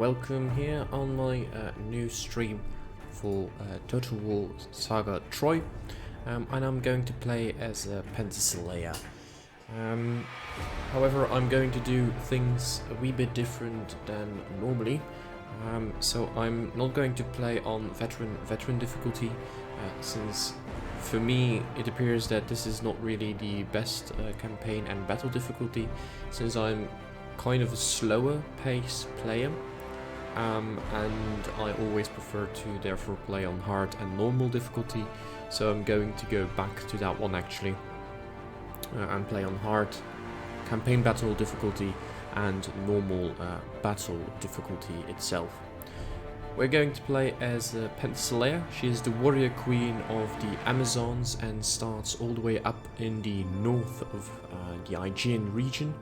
welcome here on my new stream for Total War Saga Troy, and I'm going to play as Penthesilea. However, I'm going to do things a wee bit different than normally, so I'm not going to play on veteran difficulty, since for me it appears that this is not really the best campaign and battle difficulty, since I'm kind of a slower pace player, and I always prefer to therefore play on hard and normal difficulty, so I'm going to go back to that one actually, and play on hard campaign battle difficulty and normal battle difficulty itself. We're going to play as Penthesilea. She is the warrior queen of the Amazons and starts all the way up in the north of the Aegean region,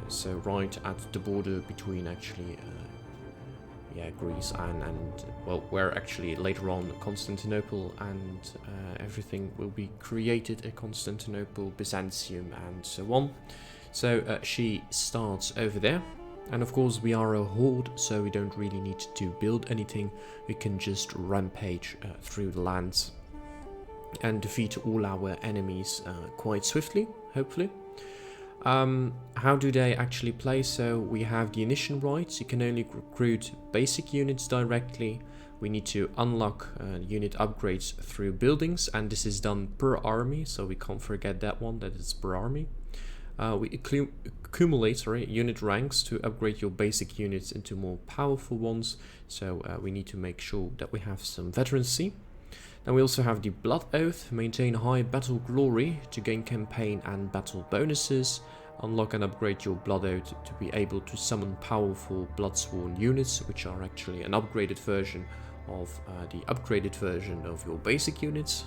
so right at the border between actually Greece and well, where actually later on Constantinople and everything will be created at Constantinople, Byzantium and so on. So she starts over there, and of course we are a horde, so we don't really need to build anything. We can just rampage through the lands and defeat all our enemies quite swiftly, hopefully. How do they actually play? So we have the initiation rights. You can only recruit basic units directly. We need to unlock unit upgrades through buildings, and this is done per army, so we can't forget that one, that it's per army. We accumulate unit ranks to upgrade your basic units into more powerful ones, so we need to make sure that we have some veterancy. Then we also have the Blood Oath, maintain high battle glory to gain campaign and battle bonuses. Unlock and upgrade your Blood Oath to be able to summon powerful Bloodsworn units, which are actually an upgraded version of the upgraded version of your basic units.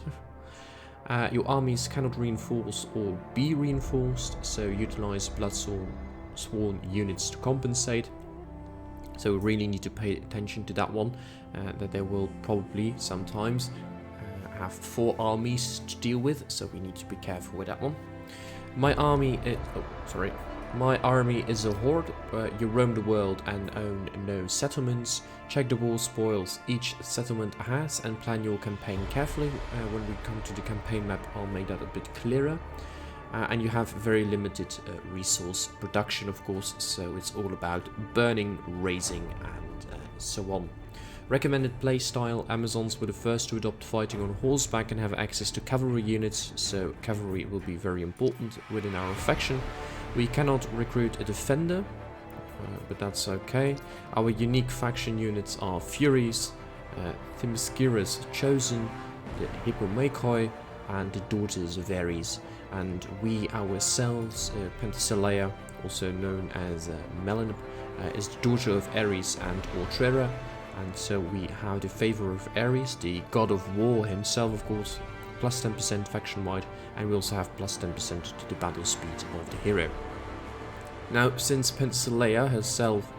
Your armies cannot reinforce or be reinforced, so utilize Bloodsworn units to compensate. So we really need to pay attention to that one, that they will probably sometimes have 4 armies to deal with, so we need to be careful with that one. My army is a horde. You roam the world and own no settlements. Check the war spoils each settlement has and plan your campaign carefully. When we come to the campaign map, I'll make that a bit clearer. And you have very limited resource production, of course, so it's all about burning, raising and so on. Recommended playstyle: Amazons were the first to adopt fighting on horseback and have access to cavalry units, so cavalry will be very important within our faction. We cannot recruit a defender, but that's okay. Our unique faction units are Furies, Themysciras Chosen, the Hippomachoi and the Daughters of Ares. And we ourselves, Penthesilea, also known as Melinope, is the daughter of Ares and Ortrera. And so we have the favor of Ares, the god of war himself, of course, plus 10% faction-wide, and we also have plus 10% to the battle speed of the hero. Now, since Penthesilea herself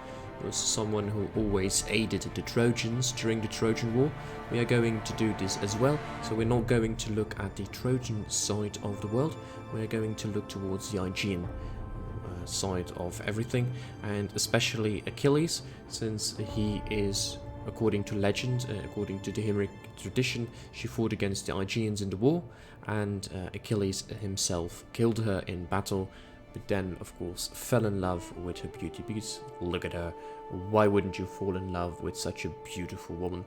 was someone who always aided the Trojans during the Trojan War, we are going to do this as well. So we're not going to look at the Trojan side of the world, we're going to look towards the Aegean side of everything, and especially Achilles, since he is, according to legend, according to the Homeric tradition, she fought against the Aegeans in the war, and Achilles himself killed her in battle, but then of course fell in love with her beauty, because look at her, why wouldn't you fall in love with such a beautiful woman?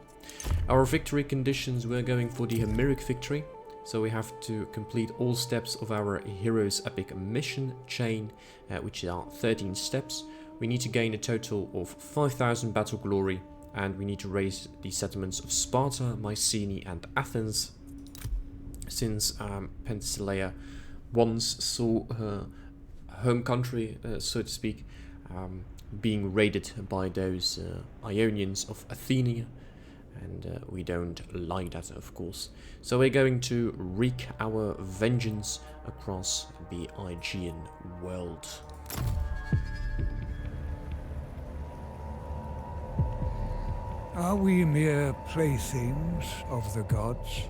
Our victory conditions, we're going for the Homeric victory. So we have to complete all steps of our hero's epic mission chain, which are 13 steps. We need to gain a total of 5,000 battle glory, and we need to raise the settlements of Sparta, Mycenae and Athens, since Penthesilea once saw her home country, so to speak, being raided by those Ionians of Athenia. And we don't like that, of course. So we're going to wreak our vengeance across the Aegean world. Are we mere playthings of the gods?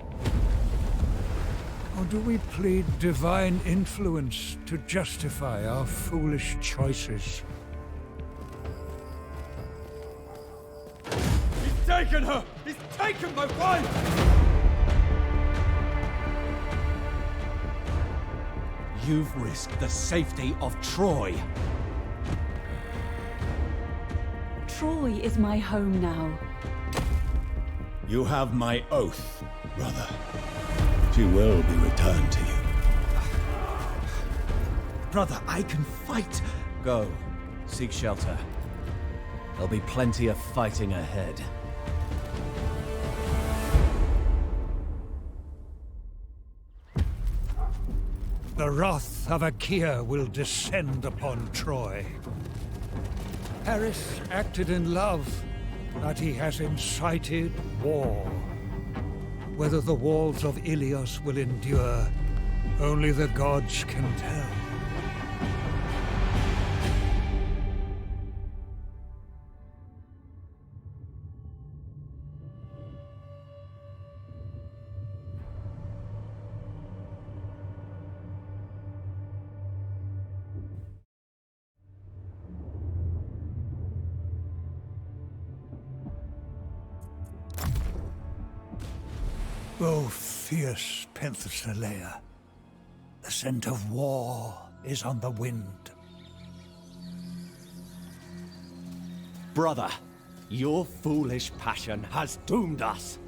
Or do we plead divine influence to justify our foolish choices? taken her! He's taken my wife! You've risked the safety of Troy. Troy is my home now. You have my oath, brother. She will be returned to you. Brother, I can fight. Go, seek shelter. There'll be plenty of fighting ahead. The wrath of Achaea will descend upon Troy. Paris acted in love, but he has incited war. Whether the walls of Ilios will endure, only the gods can tell. O fierce Penthesilea, the scent of war is on the wind. Brother, your foolish passion has doomed us.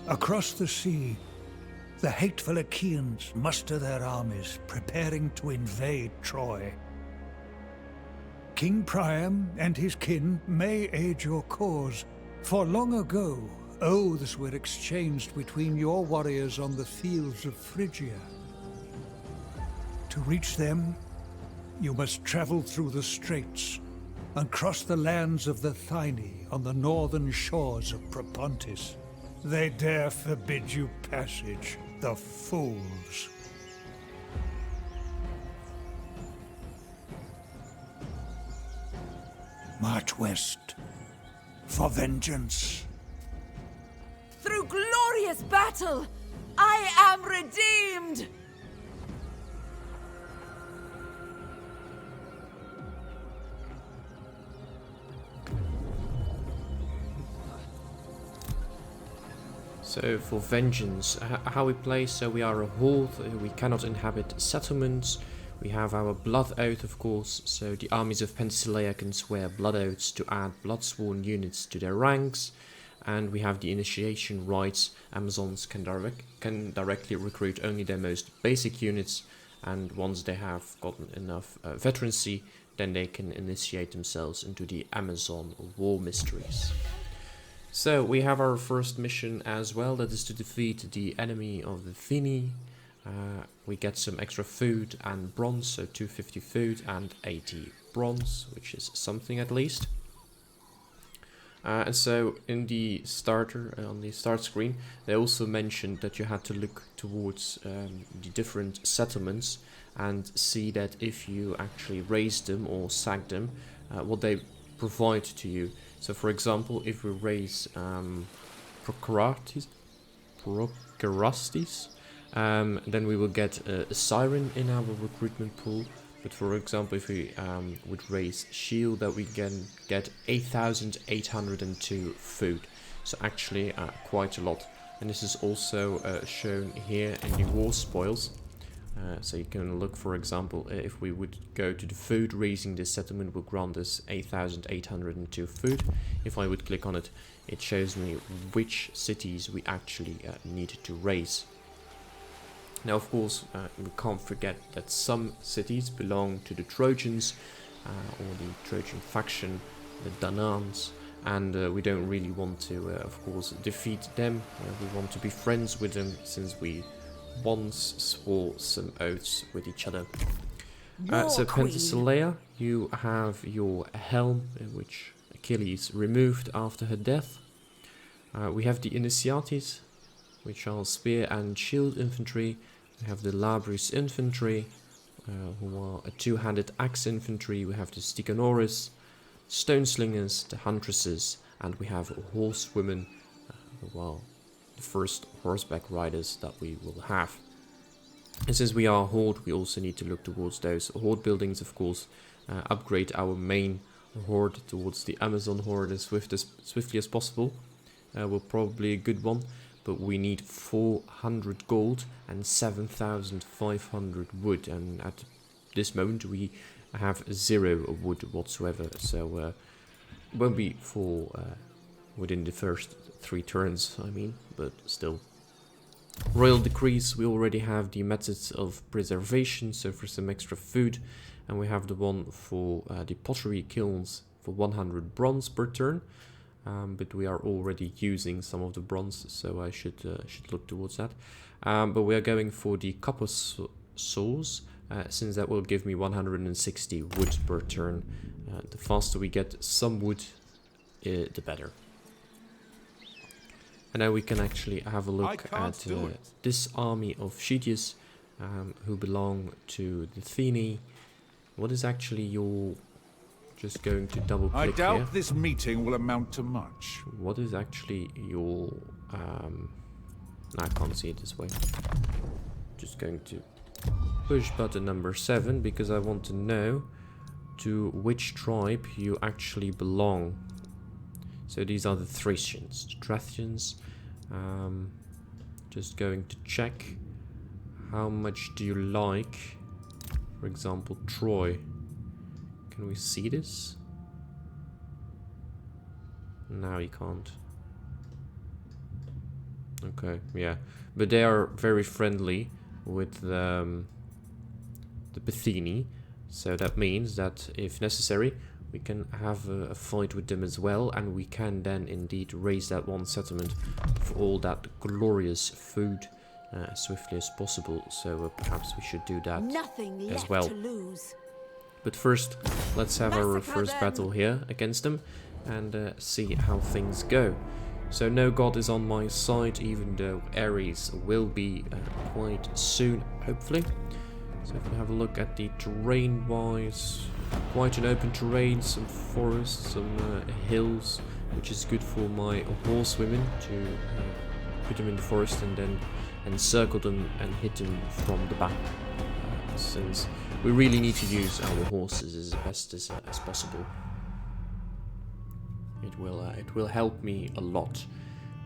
Across the sea, the hateful Achaeans muster their armies, preparing to invade Troy. King Priam and his kin may aid your cause, for long ago, oaths were exchanged between your warriors on the fields of Phrygia. To reach them, you must travel through the straits and cross the lands of the Thyni on the northern shores of Propontis. They dare forbid you passage, the fools. March west for vengeance. Through glorious battle, I am redeemed! So for vengeance, how we play, so we are a horde, we cannot inhabit settlements, we have our blood oath of course, so the armies of Penthesilea can swear blood oaths to add bloodsworn units to their ranks, and we have the initiation rites. Amazons can directly recruit only their most basic units, and once they have gotten enough veterancy, then they can initiate themselves into the Amazon war mysteries. So we have our first mission as well, that is to defeat the enemy of the Thyni. We get some extra food and bronze, so 250 food and 80 bronze, which is something at least. And so in the starter, on the start screen, they also mentioned that you had to look towards the different settlements and see that if you actually raise them or sack them, what they provide to you. So for example, if we raise Procerastes, then we will get a siren in our recruitment pool. But for example, if we would raise shield, that we can get 8,802 food. So actually quite a lot. And this is also shown here in the war spoils. So you can look, for example, if we would go to the food, raising this settlement will grant us 8,802 food. If I would click on it, it shows me which cities we actually need to raise. Now, of course, we can't forget that some cities belong to the Trojans, or the Trojan faction, the Danans, and we don't really want to, of course, defeat them. We want to be friends with them, since we once swore some oaths with each other. So Penthesilea, you have your helm, which Achilles removed after her death. We have the Initiates, which are spear and shield infantry. We have the Labris infantry, who are a two-handed axe infantry. We have the Sticanoris, stone slingers, the huntresses, and we have horsewomen, who are the first horseback riders that we will have. And since we are a horde, we also need to look towards those horde buildings, of course, upgrade our main horde towards the Amazon horde as swiftly as possible will probably be a good one. But we need 400 gold and 7,500 wood, and at this moment we have 0 wood whatsoever, so won't be full within the first 3 turns, I mean, but still. Royal decrees, we already have the methods of preservation, so for some extra food, and we have the one for the pottery kilns for 100 bronze per turn. But we are already using some of the bronze, so I should look towards that. But we are going for the copper saws, since that will give me 160 wood per turn. The faster we get some wood, the better. And now we can actually have a look at this army of Shidius, who belong to the Thini. What is actually your... Just going to double click here. I doubt this meeting will amount to much. What is actually your... I can't see it this way. Just going to push button number 7 because I want to know to which tribe you actually belong. So these are the Thracians. Thracians. Just going to check. How much do you like, for example, Troy? Can we see this? No, you can't. Okay, yeah. But they are very friendly with the Penthesilea, so that means that if necessary, we can have a fight with them as well, and we can then indeed raise that one settlement for all that glorious food as swiftly as possible. So perhaps we should do that as well. But first, let's have our first battle here against them and see how things go. So no god is on my side, even though Ares will be quite soon, hopefully. So if we have a look at the terrain-wise, quite an open terrain, some forests, some hills, which is good for my horsewomen to put them in the forest and then encircle them and hit them from the back. Since we really need to use our horses as best as possible. It will help me a lot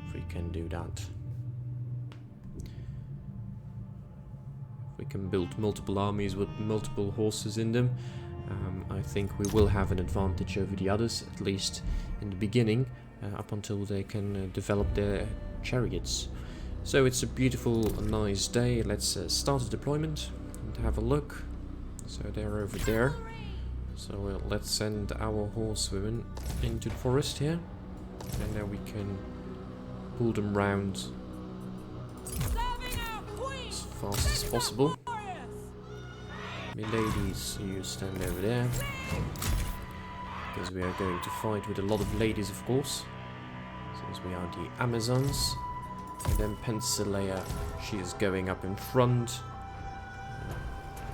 if we can do that. If we can build multiple armies with multiple horses in them, I think we will have an advantage over the others, at least in the beginning, up until they can develop their chariots. So it's a beautiful, nice day. Let's start the deployment and have a look. So they're over there. So let's send our horsewomen into the forest here. And now we can pull them round as fast as possible. Miladies, you stand over there. Because we are going to fight with a lot of ladies, of course. Since we are the Amazons. And then Penthesilea, she is going up in front.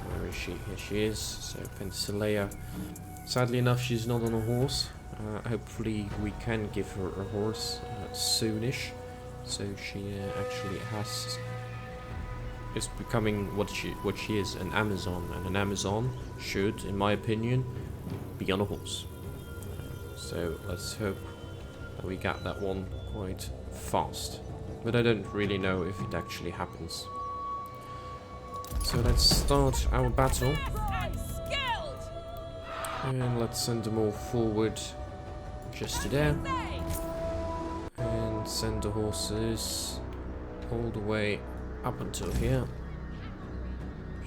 Where is she? Here she is. So Penthesilea. Sadly enough, she's not on a horse. Hopefully we can give her a horse soonish. So she actually is becoming what she is, an Amazon. And an Amazon should, in my opinion, be on a horse. So let's hope that we get that one quite fast. But I don't really know if it actually happens. So let's start our battle. And let's send them all forward just to there. And send the horses all the way up until here.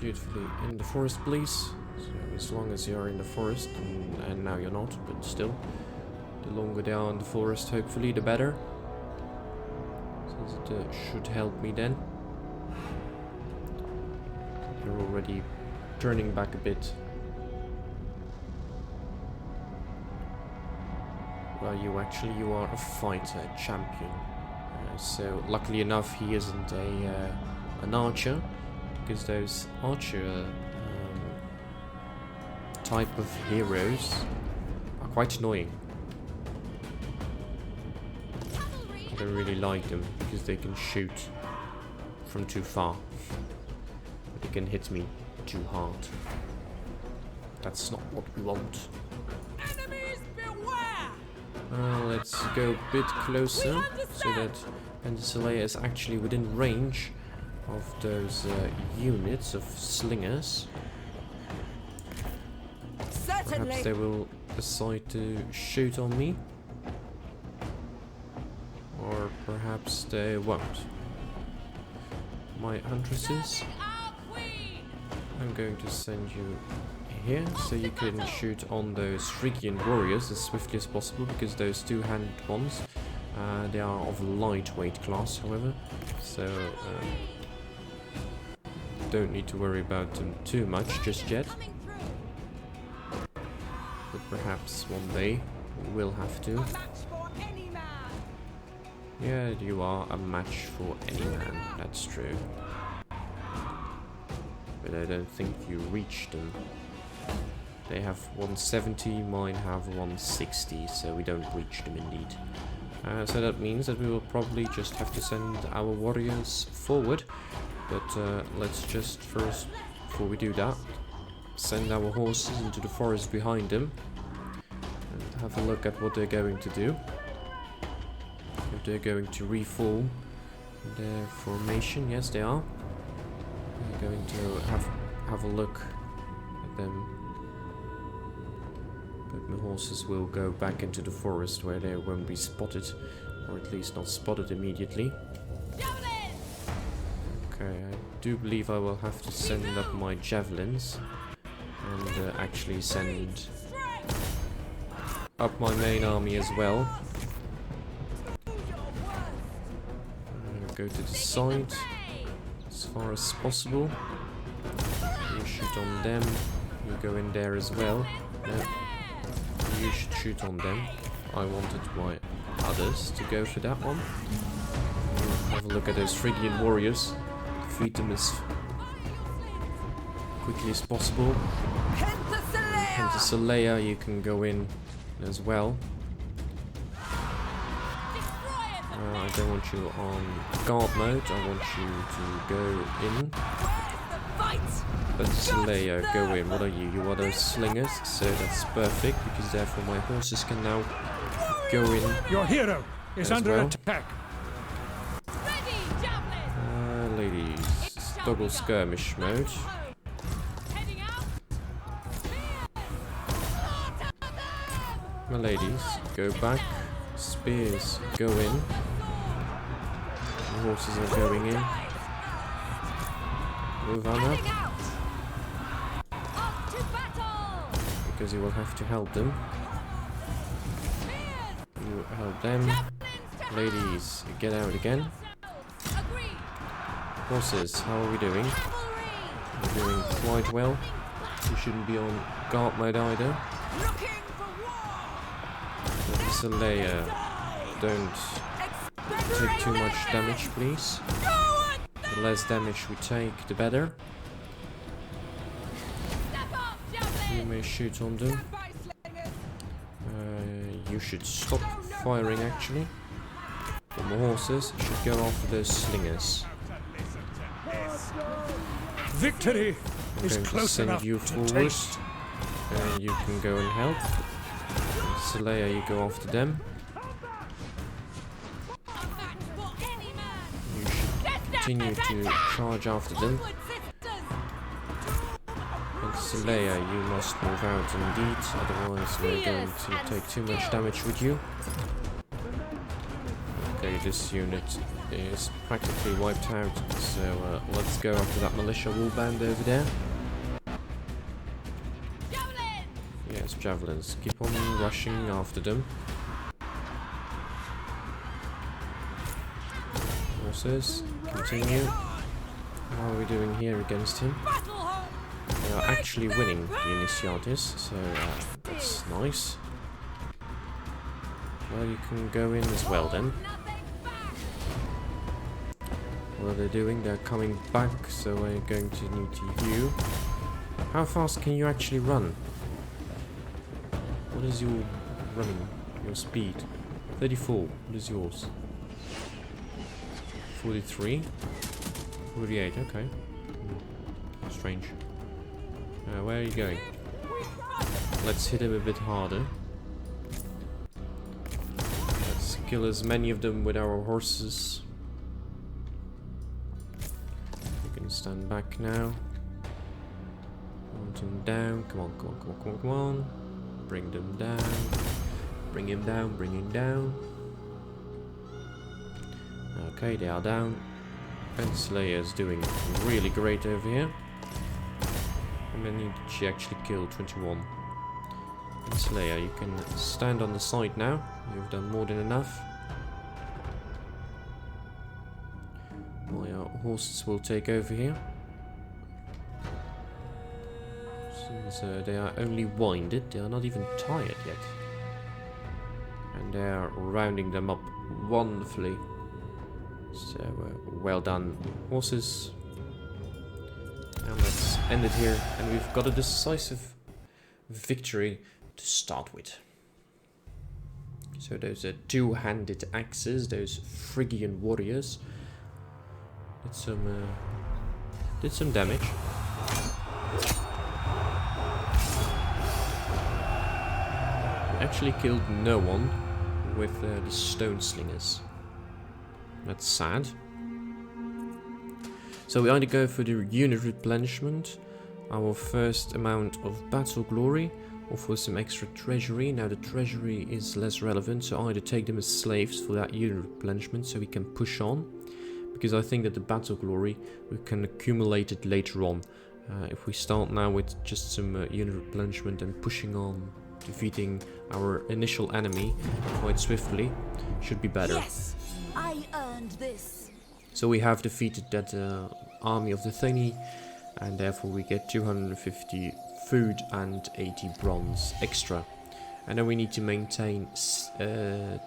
Beautifully in the forest, please. So as long as you're in the forest, and now you're not, but still. The longer they are in the forest, hopefully, the better. Since it should help me then. You're already turning back a bit. Well, you are a fighter champion. So luckily enough, he isn't an archer, because those archer type of heroes are quite annoying. I don't really like them because they can shoot from too far. They can hit me too hard. That's not what we want. Enemies Let's go a bit closer so that Penthesilea is actually within range of those units of slingers. Perhaps they will decide to shoot on me. Or perhaps they won't. My huntresses, I'm going to send you here so you can shoot on those Phrygian warriors as swiftly as possible, because those two-handed ones, they are of lightweight class, however, so don't need to worry about them too much just yet. But perhaps one day we will have to. Yeah, you are a match for any man, that's true. But I don't think you reach them. They have 170, mine have 160, so we don't reach them indeed. So that means that we will probably just have to send our warriors forward. But let's just first, before we do that, send our horses into the forest behind them. And have a look at what they're going to do. If they're going to reform their formation, yes they are. They're going to have a look at them. But my horses will go back into the forest where they won't be spotted, or at least not spotted immediately. Okay, I do believe I will have to send up my javelins and actually send up my main army as well. Go to the side as far as possible. You shoot on them. You go in there as well. No, you should shoot on them. I wanted my others to go for that one. Have a look at those Phrygian warriors. Defeat them as quickly as possible. Penthesilea, you can go in as well. I don't want you on guard mode, I want you to go in. Penthesilea, go in. What are you? You are those slingers, so that's perfect, because therefore my horses can now go in. Your hero is under attack. Ladies, toggle skirmish mode. My ladies, go back. Spears, go in. The horses are going in. Move on up. Because you will have to help them. You help them. Ladies, get out again. Horses, how are we doing? We're doing quite well. You shouldn't be on guard mode either. Penthesilea, don't take too much damage, please. The less damage we take, the better. You may shoot on them. You should stop firing, actually. But my horses should go after those slingers. Victory is close enough you to forward. taste. You can go and help. Penthesilea, you go after them. You should continue to charge after them. Penthesilea, you must move out indeed, otherwise we're going to take too much damage with you. Okay, this unit is practically wiped out, so let's go after that militia warband over there. Yes, javelins. Keep on rushing after them. Horses, continue. How are we doing here against him? They are actually winning the Initiatis, so that's nice. Well, you can go in as well then. What are they doing? They're coming back, so we're going to need to you. How fast can you actually run? What is your running? Your speed? 34. What is yours? 43? 48, okay. Strange. Where are you going? Let's hit him a bit harder. kill as many of them with our horses. We can stand back now. Mount them down. Come on, come on, come on, come on, come on. Bring them down. Bring him down, bring him down. Okay, they are down. Penthesilea is doing really great over here. How many did she actually kill? 21. Penthesilea, you can stand on the side now. You've done more than enough. My horses will take over here. Since they are only winded, they are not even tired yet. And they are rounding them up wonderfully. So, well done, horses. And let's end it here. And we've got a decisive victory to start with. So those are two-handed axes, those Phrygian warriors. Did some damage. We actually killed no one with the stone slingers. That's sad. So we either go for the unit replenishment, our first amount of battle glory, or for some extra treasury. Now the treasury is less relevant, so either take them as slaves for that unit replenishment so we can push on. Because I think that the battle glory, we can accumulate it later on. If we start now with just some unit replenishment and pushing on, defeating our initial enemy quite swiftly, should be better. Yes, I earned this. So we have defeated that army of the Thingy, and therefore we get 250 food and 80 bronze extra. And then we need to maintain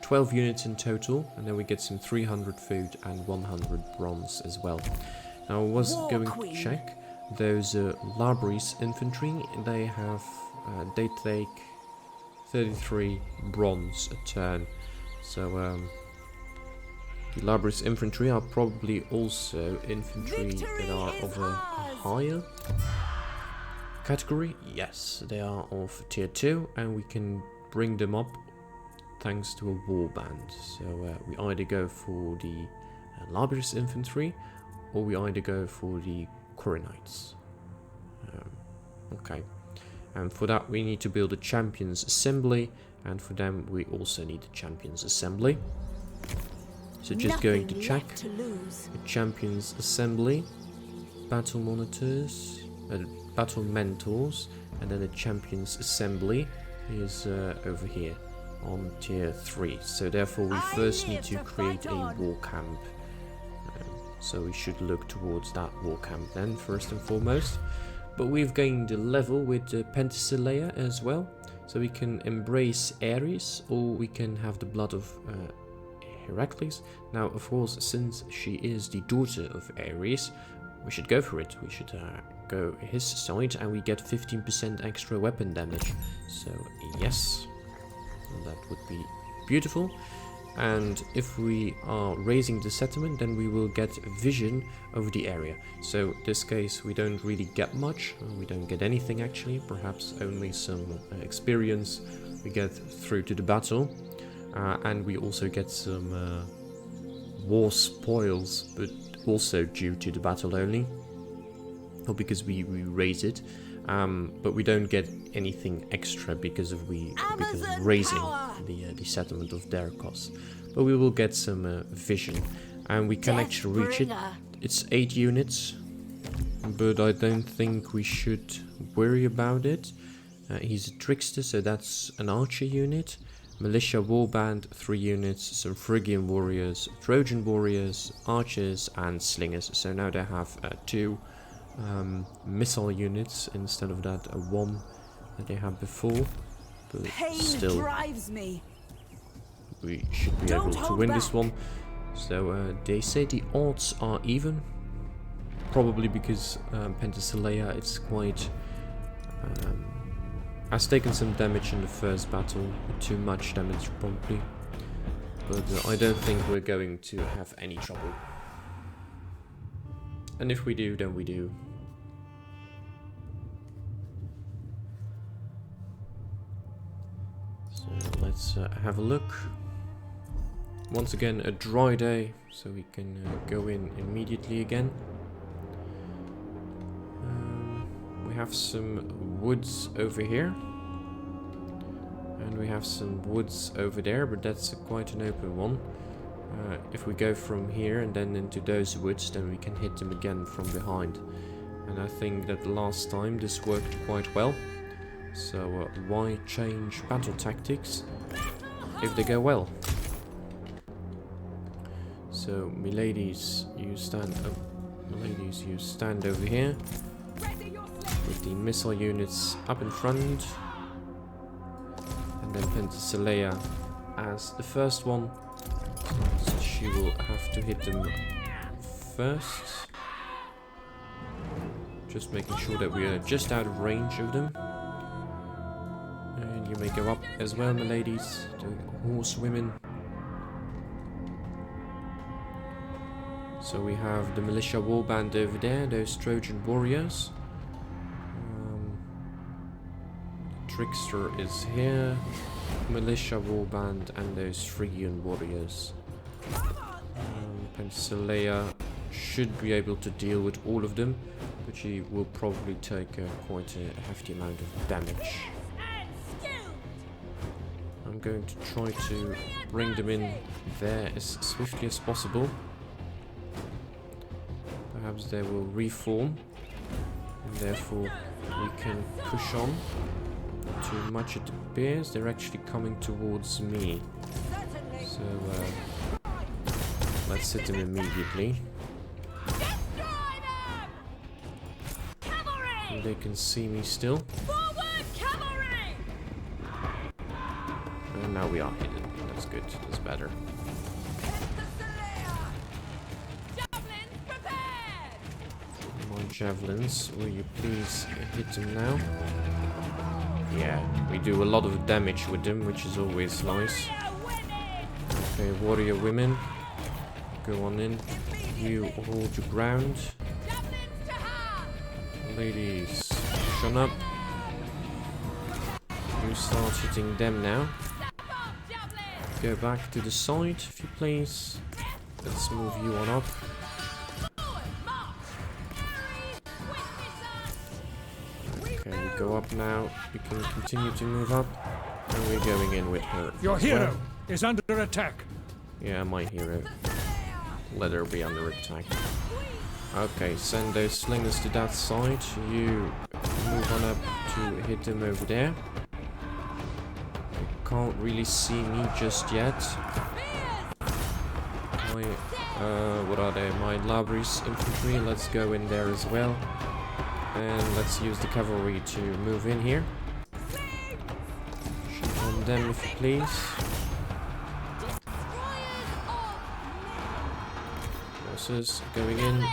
12 units in total, and then we get some 300 food and 100 bronze as well. Now I was going to check those Labris infantry. They have they take 33 bronze a turn. So the Labris infantry are probably also infantry that are of a higher category. Yes, they are of tier 2, and we can bring them up thanks to a warband. So we either go for the Labris infantry, or we either go for the Coronites. Okay, and for that we need to build a champions assembly, and for them we also need a champions assembly. So just going to check the champions assembly, battle monitors, battle mentors, and then the champions assembly is over here on tier 3. So therefore we first need to create a war camp. So we should look towards that war camp then, first and foremost. But we've gained a level with Penthesilea as well. So we can embrace Ares, or we can have the blood of Heracles. Now, of course, since she is the daughter of Ares, we should go for it. We should go his side, and we get 15% extra weapon damage. So, yes, that would be beautiful. And if we are raising the settlement, then we will get vision over the area. So in this case we don't really get much, we don't get anything actually, perhaps only some experience we get through to the battle. And we also get some war spoils, but also due to the battle only, or because we raise it. But we don't get anything extra because of raising the settlement of Derkos. But we will get some vision, and we can actually reach it. It's 8 units, but I don't think we should worry about it. He's a trickster, so that's an archer unit. Militia warband, 3 units, some Phrygian warriors, Trojan warriors, archers, and slingers. So now they have 2 missile units instead of that 1 that they had before, but still we should be able to win this one. So they say the odds are even, probably because Penthesilea is quite has taken some damage in the first battle, too much damage probably, but I don't think we're going to have any trouble. And if we do, then we do. So let's have a look. once again a dry day, so we can go in immediately again. We have some woods over here. And we have some woods over there, but that's quite an open one. If we go from here and then into those woods, then we can hit them again from behind. And I think that last time this worked quite well. So why change battle tactics if they go well? So, miladies, you stand up. Miladies, you stand over here with the missile units up in front. And then Penthesilea as the first one. So she will have to hit them first. Just making sure that we are just out of range of them. And you may go up as well, my ladies, the horsewomen. So we have the militia warband over there, those Trojan warriors. Trickster is here, militia warband, and those Phrygian warriors. Penthesilea should be able to deal with all of them, but she will probably take quite a hefty amount of damage. I'm going to try to bring them in there as swiftly as possible. Perhaps they will reform, and therefore we can push on. Not too much it appears. They're actually coming towards me. So let's hit them immediately. And they can see me still. And now we are hidden. That's good. That's better. My javelins, will you please hit them now? Yeah, we do a lot of damage with them, which is always nice. Okay, warrior women, go on in. You hold your ground. Ladies, shun up. You start hitting them now. Go back to the side, if you please. Let's move you on up. Okay, we go up now. We can continue to move up. And we're going in with her. Your hero is under attack. Yeah, my hero. Let her be under attack. Okay, send those slingers to that side. You move on up to hit them over there. They can't really see me just yet. My, what are they? My Labri's infantry. Let's go in there as well. And let's use the cavalry to move in here. Shoot on them if you please. Horses going in.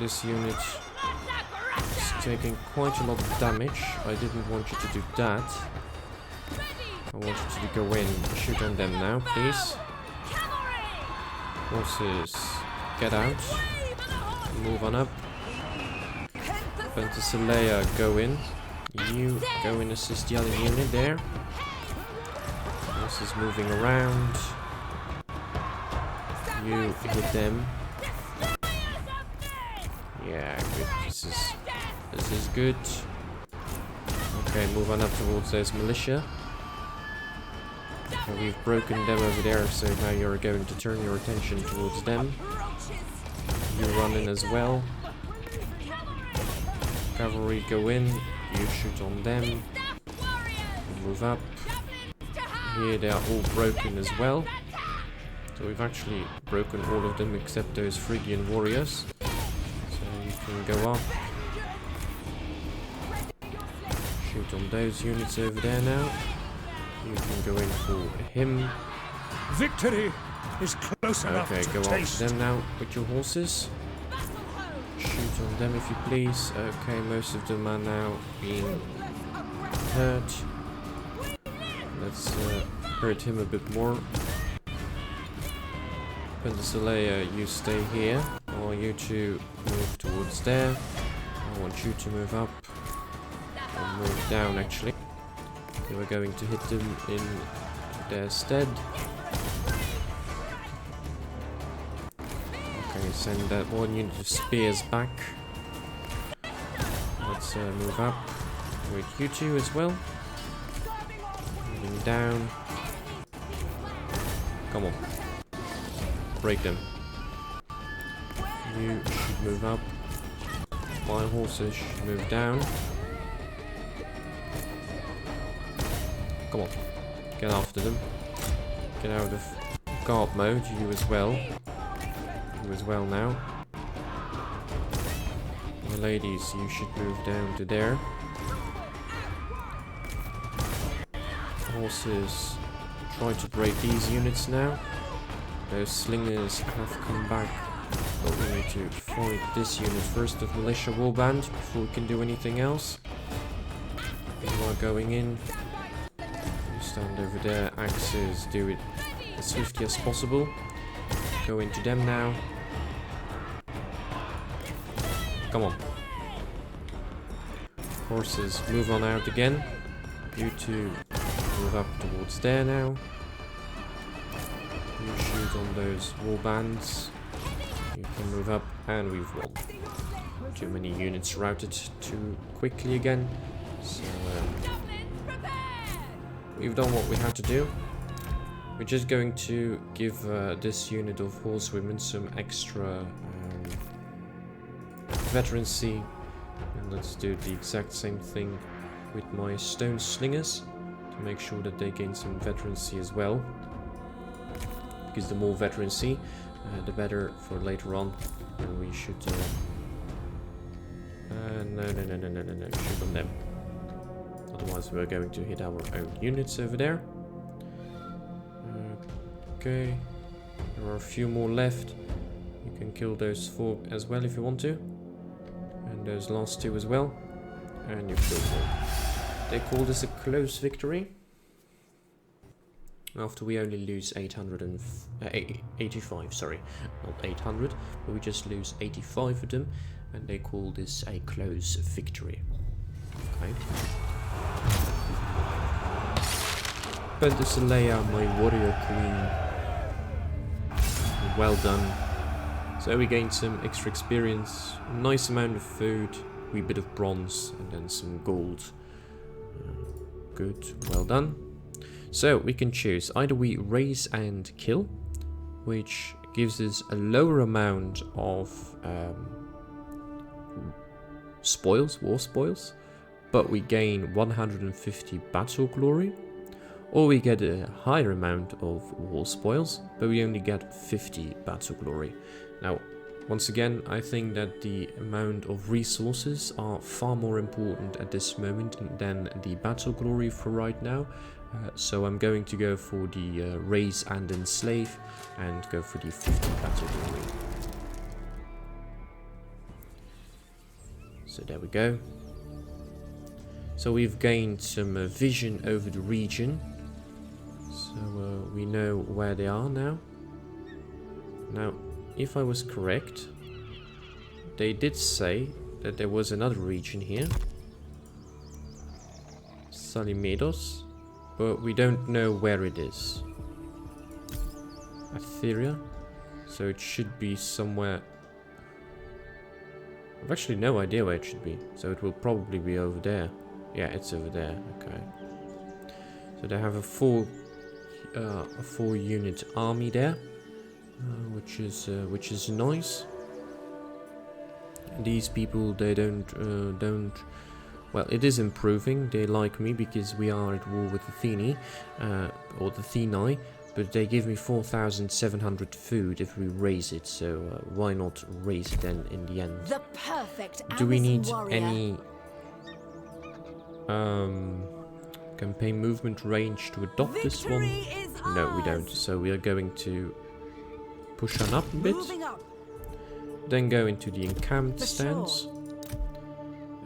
This unit is taking quite a lot of damage. I didn't want you to do that. I want you to go in. Shoot on them now, please. Horses, get out. Move on up. Penthesilea, go in. You go and assist the other unit there. Horses moving around. You hit them. Yeah, good. This is good. Okay, move on up towards those militia. Okay, we've broken them over there, so now you're going to turn your attention towards them. You run in as well. Cavalry go in. You shoot on them. Move up. Here they are all broken as well. So we've actually broken all of them except those Phrygian warriors. Can go up. Shoot on those units over there now. You can go in for him. Victory is close enough Okay, to go taste. after them now with your horses. Shoot on them if you please. Okay, most of them are now being hurt. Let's hurt him a bit more. Penthesilea, you stay here. I want you to move towards there. I want you to move up. Or move down, actually. So we're going to hit them in their stead. Okay, send that one unit of spears back. Let's move up with you two as well. Moving down. Come on. Break them. You should move up. My horses should move down. Come on. Get after them. Get out of guard mode. You as well. You as well now. My ladies, you should move down to there. Horses, try to break these units now. Those slingers have come back. But we need to fight this unit first of militia warband before we can do anything else. You are going in. You stand over there. Axes, do it as swiftly as possible. Go into them now. Come on. Horses, move on out again. You two move up towards there now. You shoot on those warbands. You can move up, and we've won. Too many units routed too quickly again. So we've done what we had to do. We're just going to give this unit of horsewomen some extra veterancy, and let's do the exact same thing with my stone slingers to make sure that they gain some veterancy as well, because the more veterancy the better for later on. And we should no, shoot on them, otherwise we're going to hit our own units over there. Okay, there are a few more left. You can kill those 4 as well if you want to. And those last 2 as well. And you've killed them. They call this a close victory. After we only lose 85, sorry. Not 800, but we just lose 85 of them. And they call this a close victory. Okay. Penthesilea, my warrior queen. Well done. So we gained some extra experience, a nice amount of food, a wee bit of bronze, and then some gold. Good, well done. So we can choose, either we raise and kill, which gives us a lower amount of spoils, war spoils, but we gain 150 battle glory. Or we get a higher amount of war spoils, but we only get 50 battle glory. Now, once again, I think that the amount of resources are far more important at this moment than the battle glory for right now. So I'm going to go for the raise and enslave, and go for the 50 battle glory. So there we go. So we've gained some vision over the region. So we know where they are now. Now, if I was correct, they did say that there was another region here, Salimedos, but we don't know where it is. Atheria, so it should be somewhere. I've actually no idea where it should be, so it will probably be over there. Yeah, it's over there. Okay. So they have a 4-unit army there, which is nice. These people, they don't. Well, it is improving. They like me because we are at war with Athene, or the Athenae. But they give me 4,700 food if we raise it. So why not raise it then in the end? The perfect Do we need warrior. any campaign movement range to adopt this one? No, we don't. So we are going to push on up a bit. Up. Then go into the encamped stands.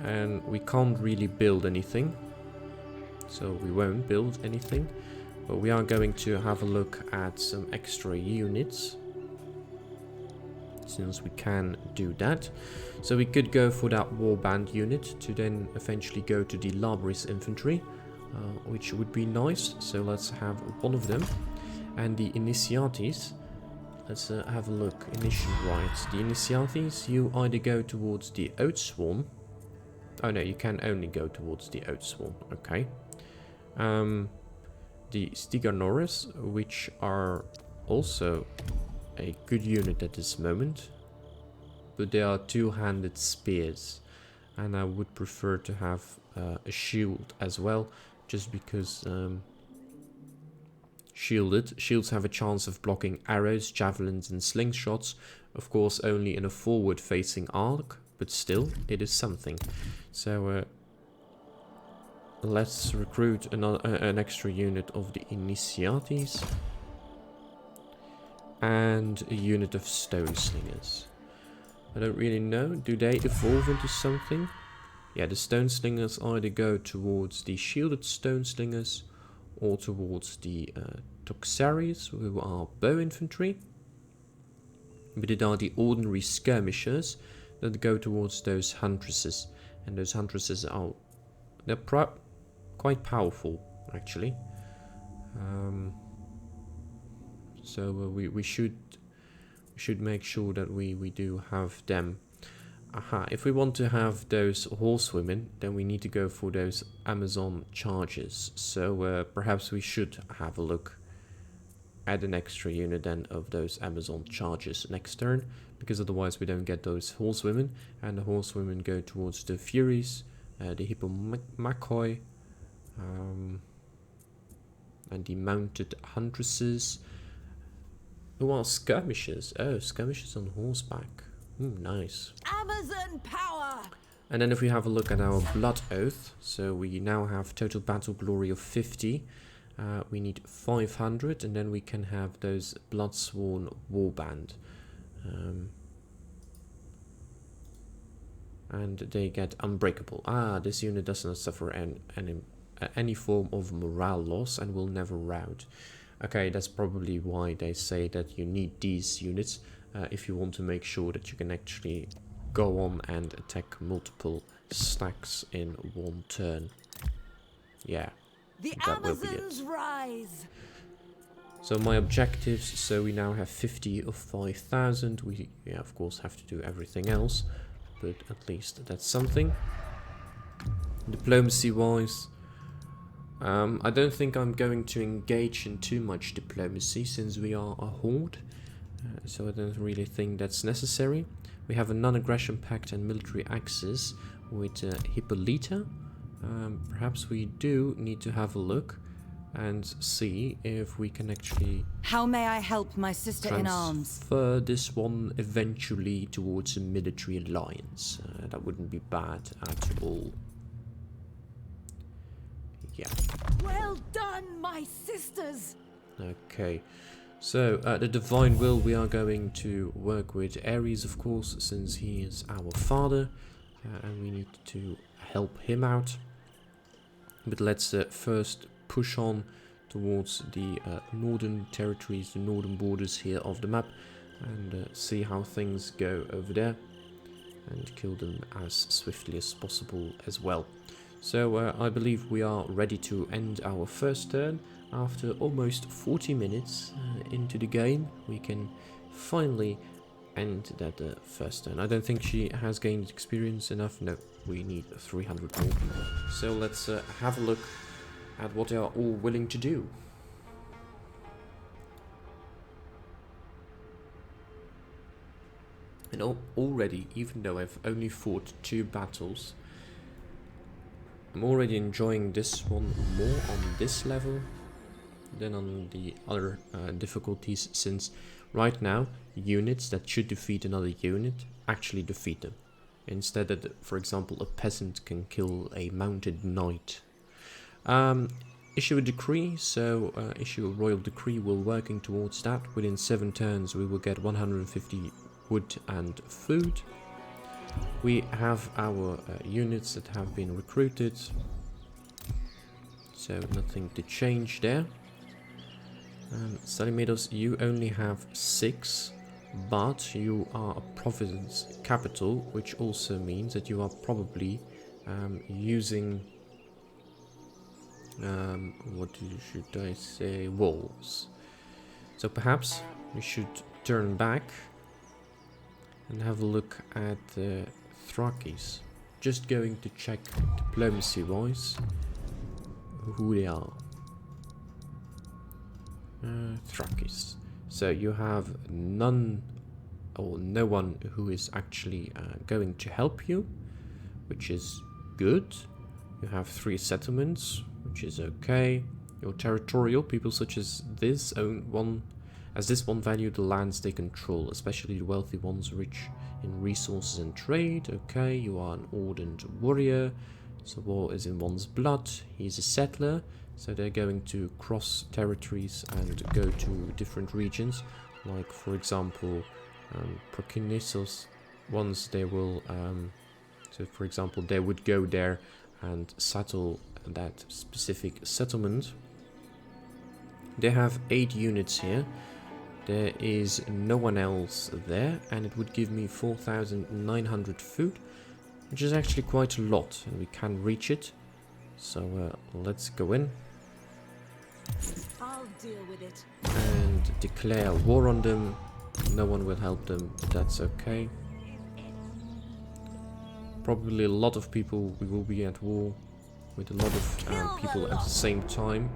And we can't really build anything. So we won't build anything. But we are going to have a look at some extra units, since we can do that. So we could go for that warband unit to then eventually go to the Labris infantry, which would be nice. So let's have one of them. And the Initiates, let's have a look. Initial rights. The Initiates, you either go towards the Oathsworn. Oh no, you can only go towards the Oathsworn. Okay. The Stiganoris, which are also a good unit at this moment, but they are two-handed spears, and I would prefer to have a shield as well, just because shields have a chance of blocking arrows, javelins and slingshots, of course only in a forward-facing arc, but still, it is something. So let's recruit an extra unit of the Initiates and a unit of Stone Slingers. I don't really know. Do they evolve into something? Yeah, the Stone Slingers either go towards the Shielded Stone Slingers or towards the Toxaries, who are bow infantry. But it are the ordinary skirmishers that go towards those Huntresses. And those Huntresses are... they're quite powerful, actually. So we should make sure that we do have them. Aha, if we want to have those horsewomen, then we need to go for those Amazon charges. So perhaps we should have a look at an extra unit then of those Amazon charges next turn, because otherwise we don't get those horsewomen, and the horsewomen go towards the Furies, the Hippomachoi, and the mounted huntresses, who are skirmishers. Oh, skirmishers on horseback. Nice. Amazon power! And then if we have a look at our Blood Oath, so we now have total battle glory of 50. We need 500, and then we can have those Bloodsworn Warband. And they get Unbreakable. Ah, this unit does not suffer any form of morale loss and will never rout. Okay, that's probably why they say that you need these units if you want to make sure that you can actually go on and attack multiple stacks in one turn. Yeah, The that will be Amazons it. rise! So my objectives, so we now have 50 of 5,000. We, yeah, of course, have to do everything else, but at least that's something. Diplomacy-wise, I don't think I'm going to engage in too much diplomacy since we are a horde, so I don't really think that's necessary. We have a non-aggression pact and military access with Hippolyta. Perhaps we do need to have a look and see if we can actually How may I help my sister in arms? transfer this one eventually towards a military alliance. That wouldn't be bad at all. Yeah. Well done, my sisters! Okay. So, the Divine Will, we are going to work with Ares, of course, since he is our father. And we need to help him out. But let's first push on towards the northern territories, the northern borders here of the map, and see how things go over there, and kill them as swiftly as possible as well. So I believe we are ready to end our first turn. After almost 40 minutes into the game, we can finally end that first turn. I don't think she has gained experience enough. No, we need 300 more. So let's have a look at what they are all willing to do. And already, even though I've only fought 2 battles, I'm already enjoying this one more on this level than on the other difficulties, since right now units that should defeat another unit actually defeat them, instead that, for example, a peasant can kill a mounted knight. Issue a decree, so issue a royal decree. We're working towards that. Within 7 turns we will get 150 wood and food. We have our units that have been recruited, so nothing to change there. Study Meadows, you only have 6, but you are a province capital, which also means that you are probably using What should I say? Walls. So perhaps we should turn back and have a look at the Thrakis. Just going to check diplomacy-wise who they are. Thrakis. So you have none or no one who is actually going to help you, which is good. You have 3 settlements, which is okay. Your territorial people such as this one value the lands they control, especially the wealthy ones rich in resources and trade. Okay, you are an ardent warrior, so war is in one's blood. He's a settler, so they're going to cross territories and go to different regions, like for example Prokinesos ones. They will so for example they would go there and settle that specific settlement. They have 8 units here. There is no one else there, and it would give me 4,900 food, which is actually quite a lot, and we can reach it. So let's go in. I'll deal with it. And declare war on them. No one will help them, but that's okay. Probably a lot of people, we will be at war with a lot of people at the same time.